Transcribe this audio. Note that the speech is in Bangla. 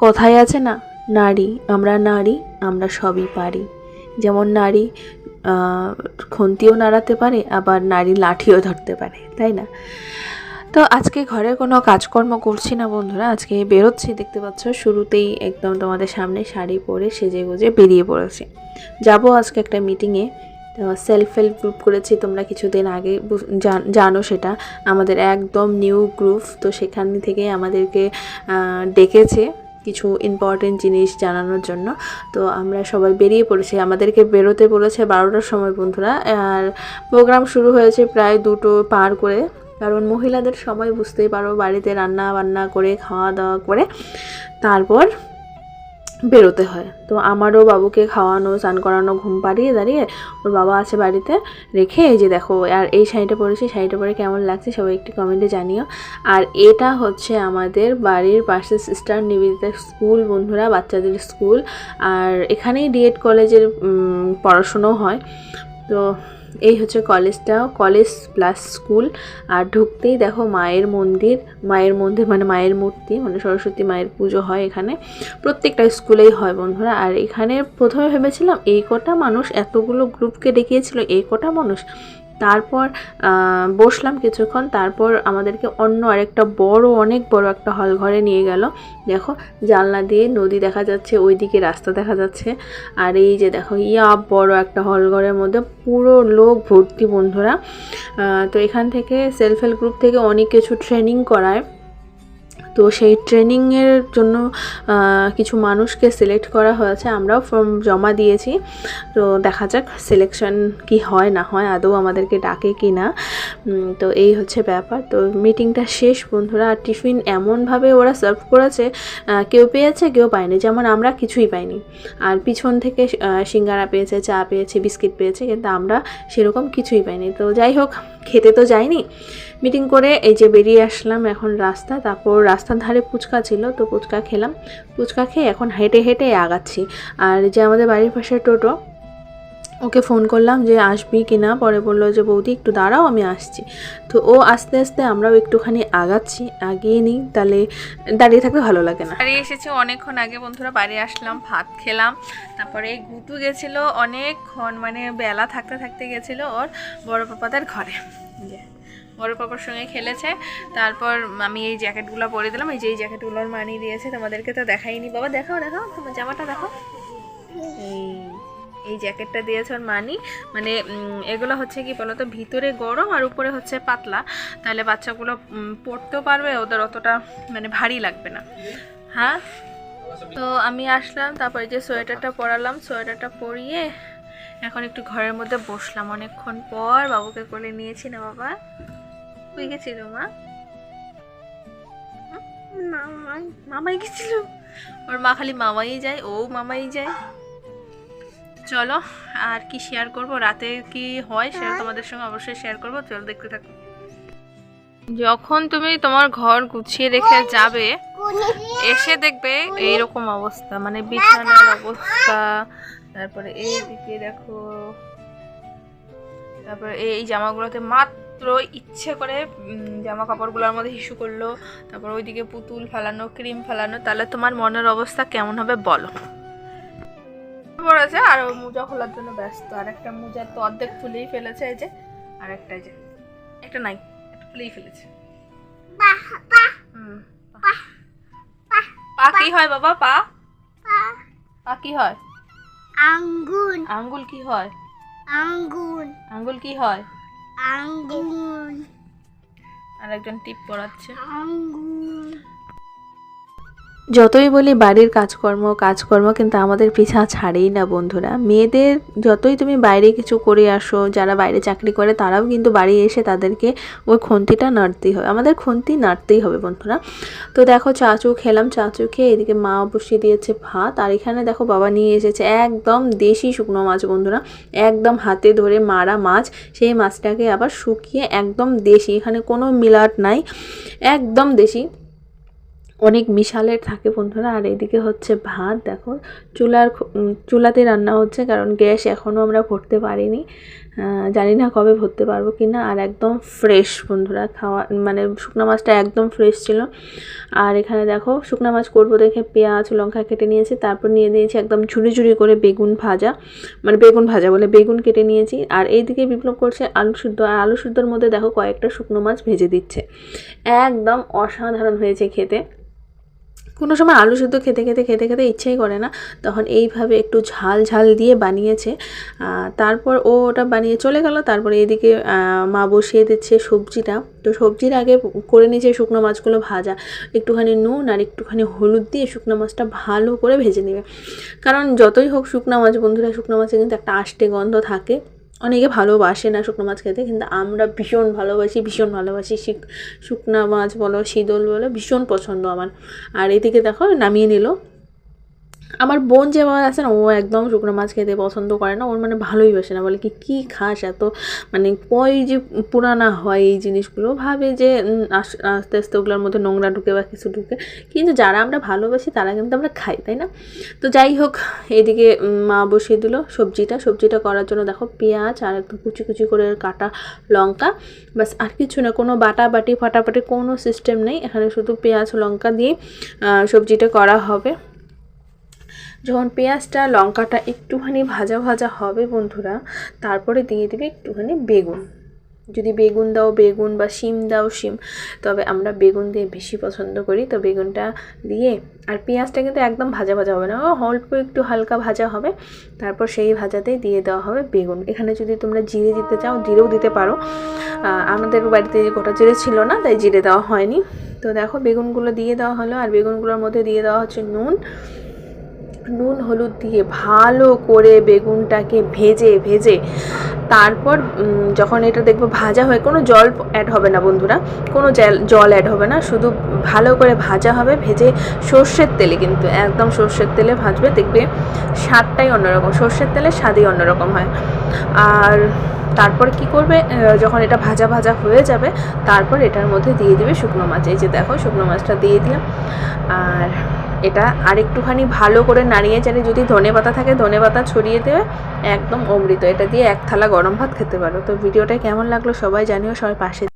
কথায় আছে না, নারী আমরা সবই পারি। যেমন নারী খুন্তিও নাড়াতে পারে, আবার নারী লাঠিও ধরতে পারে, তাই না? তো আজকে ঘরে কোনো কাজকর্ম করছি না বন্ধুরা, আজকে বেরোচ্ছি। দেখতে পাচ্ছ শুরুতেই একদম তোমাদের সামনে শাড়ি পরে সেজে গুজে বেরিয়ে পড়েছি। যাবো আজকে একটা মিটিংয়ে। তো সেলফ হেল্প গ্রুপ করেছি, তোমরা কিছুদিন আগে জানো সেটা, আমাদের একদম নিউ গ্রুপ। তো সেখান থেকে আমাদেরকে ডেকেছে কিছু ইম্পর্টেন্ট জিনিস জানানোর জন্য। তো আমরা সবাই বেরিয়ে পড়েছি, আমাদেরকে বেরোতে বলেছে 12টার সময় বন্ধুরা। আর প্রোগ্রাম শুরু হয়েছে প্রায় 2টো পার করে, কারণ মহিলাদের সময় বুঝতেই পারো, বাড়িতে রান্না বান্না করে খাওয়া দাওয়া করে তারপর বেরোতে হয়। তো আমারও বাবুকে খাওয়ানো, স্নান করানো, ঘুম পাড়িয়ে দাঁড়িয়ে ওর বাবা আছে বাড়িতে রেখে, এই যে দেখো, আর এই শাড়িটা পরেছি, শাড়িটা পরে কেমন লাগছে সবাই একটু কমেন্টে জানিও। আর এটা হচ্ছে আমাদের বাড়ির পাশে সিস্টার নিবেদিতা স্কুল বন্ধুরা, বাচ্চাদের স্কুল। আর এখানেই ডিএড কলেজের পড়াশুনো হয়। তো এই হচ্ছে কলেজটা, কলেজ প্লাস স্কুল। আর ঢুকতেই দেখো মায়ের মন্দির মানে মায়ের মূর্তি, মানে সরস্বতী মায়ের পুজো হয় এখানে, প্রত্যেকটা স্কুলেই হয় বন্ধুরা। আর এখানে প্রথমে ভেবেছিলাম এই কটা মানুষ, এতগুলো গ্রুপকে ডেকেছিল এই কটা মানুষ। তারপর বসলাম কিছুক্ষণ, তারপর আমাদেরকে অন্য আরেকটা অনেক বড় একটা হল ঘরে নিয়ে গেল। দেখো জানলা দিয়ে নদী দেখা যাচ্ছে, ওইদিকে রাস্তা দেখা যাচ্ছে। আর এই যে দেখো বড় একটা হল ঘরের মধ্যে পুরো লোক ভর্তি বন্ধুরা। তো এখান থেকে সেলফ হেল্প গ্রুপ থেকে অনেক কিছু ট্রেনিং করায়। তো সেই ট্রেনিংয়ের জন্য কিছু মানুষকে সিলেক্ট করা হয়েছে, আমরাও ফর্ম জমা দিয়েছি। তো দেখা যাক সিলেকশন কি হয় না হয়, আদৌ আমাদেরকে ডাকে কি না। তো এই হচ্ছে ব্যাপার। তো মিটিংটা শেষ বন্ধুরা। আর টিফিন এমনভাবে ওরা সার্ভ করেছে, কেউ পেয়েছে কেউ পায়নি, যেমন আমরা কিছুই পাইনি। আর পিছন থেকে সিঙ্গারা পেয়েছে, চা পেয়েছে, বিস্কিট পেয়েছে, কিন্তু আমরা সেরকম কিছুই পাইনি। তো যাই হোক, খেতে তো যাইনি, মিটিং করে এই যে বেরিয়ে আসলাম এখন রাস্তা। তারপর রাস্তার ধারে ফুচকা ছিল, তো ফুচকা খেলাম। ফুচকা খেয়ে এখন হেঁটে হেঁটে আগাচ্ছি। আর যে আমাদের বাড়ির পাশে টোটো, ওকে ফোন করলাম যে আসবি কি না, পরে বললো যে বৌদি একটু দাঁড়াও আমি আসছি। তো ও আস্তে আস্তে আমরাও একটুখানি আগাচ্ছি, আগিয়ে নিই, তাহলে দাঁড়িয়ে থাকতে ভালো লাগে না। বাড়ি এসেছি অনেকক্ষণ আগে বন্ধুরা, বাড়ি আসলাম, ভাত খেলাম। তারপরে গুতু গেছিলো অনেকক্ষণ, মানে বেলা থাকতে থাকতে গেছিলো ওর বড় পাপাদের ঘরে, বড় পাপার সঙ্গে খেলেছে। তারপর আমি এই জ্যাকেটগুলো পরে দিলাম, এই যে এই জ্যাকেটগুলোর মানি দিয়েছে, তোমাদেরকে তো দেখাইনি। বাবা দেখাও তোমার জামাটা দেখো, এই জ্যাকেটটা দিয়েছে ওর মানি। মানে এগুলো হচ্ছে কি বলতো, ভিতরে গরম আর উপরে হচ্ছে পাতলা, তাহলে বাচ্চাগুলো পরতেও পারবে, ওদের অতটা মানে ভারী লাগবে না। হ্যাঁ, তো আমি আসলাম, তারপরে যে সোয়েটারটা পরালাম, সোয়েটারটা পরিয়ে এখন একটু ঘরের মধ্যে বসলাম। অনেকক্ষণ পর বাবুকে কোলে নিয়েছি না বাবা, হয়ে গেছিল মা, মামাই গেছিল, ওর মা খালি মামাই যায়, ও মামাই যায়। চলো আর কি শেয়ার করব, রাতে কি হয় সেটা তোমাদের সঙ্গে অবশ্যই শেয়ার করবো। চলো দেখতে থাকো। যখন তুমি তোমার ঘর গুছিয়ে রেখে যাবে, এসে দেখবে এইরকম অবস্থা, মানে বিছানার অবস্থা, তারপরে এইদিকে দেখো, তারপরে এই জামাগুলোতে মাত্র ইচ্ছে করে জামা কাপড়গুলোর মধ্যে হিসু করলো, তারপর ওইদিকে পুতুল ফেলানো, ক্রিম ফেলানো, তাহলে তোমার মনের অবস্থা কেমন হবে বলো। পড়েছে আর মোজা খোলার জন্য ব্যস্ত, আর একটা মোজা তো অর্ধেক খুলেই ফেলেছে, এই যে আর একটা, এই যে একটা নাই, একটা খুলেই ফেলেছে। পা কি হয় বাবা, পা পা কি হয়? আঙ্গুল। আঙ্গুল কি হয়? আঙ্গুল। আঙ্গুল কি হয়? আঙ্গুল। আর একজন টিপ পড়াচ্ছে। আঙ্গুল। যতই বলি বাড়ির কাজকর্ম, কিন্তু আমাদের পিছা ছাড়েই না বন্ধুরা। মেয়েদের যতই তুমি বাইরে কিছু করে আসো, যারা বাইরে চাকরি করে তারাও কিন্তু বাড়ি এসে তাদেরকে ওই খুন্তিটা নাড়তেই হয়, আমাদের খুন্তি নাড়তেই হবে বন্ধুরা। তো দেখো চাচু খেলাম, চাচু খেয়ে এদিকে মা বসিয়ে দিয়েছে ভাত। আর এখানে দেখো বাবা নিয়ে এসেছে একদম দেশি শুকনো মাছ বন্ধুরা, একদম হাতে ধরে মারা মাছ। সেই মাছটাকে আবার শুকিয়ে একদম দেশি, এখানে কোনো মিলাট নাই, একদম দেশি, অনেক মিশালের থাকে বন্ধুরা। আর এদিকে হচ্ছে ভাত, দেখো চুলাতে রান্না হচ্ছে, কারণ গ্যাস এখনও আমরা ভরতে পারিনি। জানি না কবে ভরতে পারবো কি না। আর একদম ফ্রেশ বন্ধুরা, খাওয়া মানে শুকনো মাছটা একদম ফ্রেশ ছিল। আর এখানে দেখো শুকনো মাছ করবো দেখে পেঁয়াজ লঙ্কা কেটে নিয়েছি, তারপর নিয়ে দিয়েছি একদম ঝুড়ি ঝুড়ি করে বেগুন ভাজা, মানে বেগুন ভাজা বলে বেগুন কেটে নিয়েছি। আর এইদিকে বিপ্লব করছে আলু সিদ্ধ, আর আলু সিদ্ধর মধ্যে দেখো কয়েকটা শুকনো মাছ ভেজে দিচ্ছে। একদম অসাধারণ হয়েছে খেতে। কোনো সময় আলু সিদ্ধ খেতে খেতে খেতে খেতে ইচ্ছেই করে না, তখন এইভাবে একটু ঝাল ঝাল দিয়ে বানিয়েছে। তারপর ও ওটা বানিয়ে চলে গেল। তারপরে এদিকে মা বসিয়ে দিচ্ছে সবজিটা। তো সবজির আগে করে নিয়েছে শুকনো মাছগুলো ভাজা, একটুখানি নুন আর একটুখানি হলুদ দিয়ে শুকনো মাছটা ভালো করে ভেজে নেবে। কারণ যতই হোক শুকনো মাছ বন্ধুরা, শুকনো মাছে কিন্তু একটা আষ্টে গন্ধ থাকে। অনেকে ভালোবাসে না শুকনো মাছ খেতে, কিন্তু আমরা ভীষণ ভালোবাসি শুকনো মাছ বলো শীতল বলো, ভীষণ পছন্দ আমার। আর এদিকে দেখো নামিয়ে নিল। আমার বোন যে আমার আছে না, ও একদম শুকনো মাছ খেতে পছন্দ করে না, ওর মানে ভালোই বাসে না, বলে কি খাস এত, মানে কই যে পুরানা হয় এই জিনিসগুলো, ভাবে যে আস্তে আস্তে ওগুলোর মধ্যে নোংরা ঢুকে বা কিছু ঢুকে। কিন্তু যারা আমরা ভালোবাসি তারা কিন্তু আমরা খাই, তাই না? তো যাই হোক, এদিকে মা বসিয়ে দিল সবজিটা করার জন্য দেখো পেঁয়াজ আর একদম কুচি কুচি করে কাটা লঙ্কা, বাস আর কিছু না, কোনো বাটাবাটি ফাটাফাটি কোনো সিস্টেম নেই এখানে, শুধু পেঁয়াজ লঙ্কা দিয়ে সবজিটা করা হবে। যখন পেঁয়াজটা লঙ্কাটা একটুখানি ভাজা ভাজা হবে বন্ধুরা, তারপরে দিয়ে দেবে একটুখানি বেগুন। যদি বেগুন দাও বেগুন, বা শিম দাও শিম, তবে আমরা বেগুন দিয়ে বেশি পছন্দ করি। তো বেগুনটা দিয়ে, আর পেঁয়াজটা কিন্তু একদম ভাজা ভাজা হবে না, অল্প একটু হালকা ভাজা হবে। তারপর সেই ভাজাতেই দিয়ে দেওয়া হবে বেগুন। এখানে যদি তোমরা জিরে দিতে চাও জিরেও দিতে পারো, আমাদের বাড়িতে গোটা জিরে ছিল না তাই জিরে দেওয়া হয়নি। তো দেখো বেগুনগুলো দিয়ে দেওয়া হলো, আর বেগুনগুলোর মধ্যে দিয়ে দেওয়া হচ্ছে নুন হলুদ দিয়ে ভালো করে বেগুনটাকে ভেজে তারপর যখন এটা দেখবো ভাজা হয়, কোনো জল অ্যাড হবে না বন্ধুরা, কোনো জল অ্যাড হবে না, শুধু ভালো করে ভাজা হবে। ভেজে সর্ষের তেলে, কিন্তু একদম সর্ষের তেলে ভাজবে, দেখবে স্বাদটাই অন্যরকম, সর্ষের তেলের স্বাদই অন্যরকম হয়। আর তারপর কি করবে, যখন এটা ভাজা ভাজা হয়ে যাবে, তারপর এটার মধ্যে দিয়ে দেবে শুকনো মাছ। এই যে দেখো শুকনো মাছটা দিয়ে দিলাম। আর এটা আরেকটুখানি ভালো করে নাড়িয়ে চাড়িয়ে, যদি ধনেপাতা থাকে ধনেপাতা ছড়িয়ে দেবে, একদম অমৃত। এটা দিয়ে এক থালা গরম ভাত খেতে পারো। তো ভিডিওটা কেমন লাগলো সবাই জানিও, সবাই পাশে